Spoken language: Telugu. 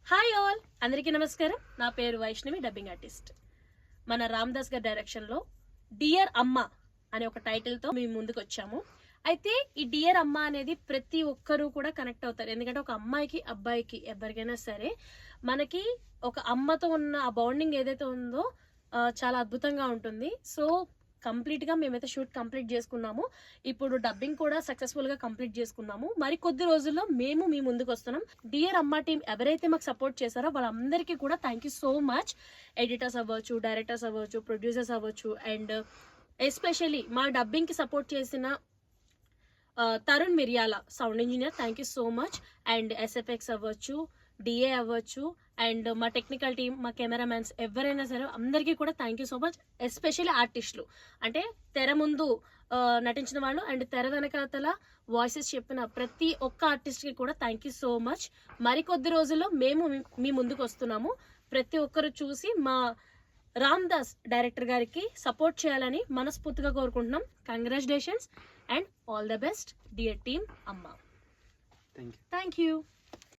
హాయ్ ఆల్, అందరికీ నమస్కారం. నా పేరు వైష్ణవి, డబ్బింగ్ ఆర్టిస్ట్. మన రామ్ దాస్ గారి డైరెక్షన్లో డియర్ అమ్మ అనే ఒక టైటిల్తో మేము ముందుకు వచ్చాము. అయితే ఈ డియర్ అమ్మ అనేది ప్రతి ఒక్కరూ కూడా కనెక్ట్ అవుతారు. ఎందుకంటే ఒక అమ్మాయికి అబ్బాయికి ఎవరికైనా సరే మనకి ఒక అమ్మతో ఉన్న ఆ బాండింగ్ ఏదైతే ఉందో చాలా అద్భుతంగా ఉంటుంది. సో కంప్లీట్గా మేమైతే షూట్ కంప్లీట్ చేసుకున్నాము. ఇప్పుడు డబ్బింగ్ కూడా సక్సెస్ఫుల్గా కంప్లీట్ చేసుకున్నాము. మరి కొద్ది రోజుల్లో మేము మీ ముందుకు వస్తున్నాం. డియర్ అమ్మ టీం ఎవరైతే మాకు సపోర్ట్ చేశారో వాళ్ళందరికీ కూడా thank you so much. Editors అవ్వచ్చు, డైరెక్టర్స్ అవ్వచ్చు, ప్రొడ్యూసర్స్ అవ్వచ్చు, అండ్ ఎస్పెషల్లీ మా డబ్బింగ్కి సపోర్ట్ చేసిన Tarun Miryala sound engineer, thank you so much. And SFX అవ్వచ్చు, డిఏ అవ్వచ్చు, అండ్ మా టెక్నికల్ టీమ్, మా కెమెరామెన్స్ ఎవరైనా సరే అందరికీ కూడా thank you so much. Especially ఆర్టిస్టులు, అంటే తెర ముందు నటించిన వాళ్ళు అండ్ తెర వెనకాతల వాయిసెస్ చెప్పిన ప్రతి ఒక్క ఆర్టిస్ట్కి కూడా థ్యాంక్ యూ సో మచ్. మరికొద్ది రోజుల్లో మేము మీ ముందుకు వస్తున్నాము. ప్రతి ఒక్కరు చూసి మా రామ్ దాస్ డైరెక్టర్ గారికి సపోర్ట్ చేయాలని మనస్ఫూర్తిగా కోరుకుంటున్నాం. Congratulations and all the best dear team అమ్మ. Thank you. Thank you.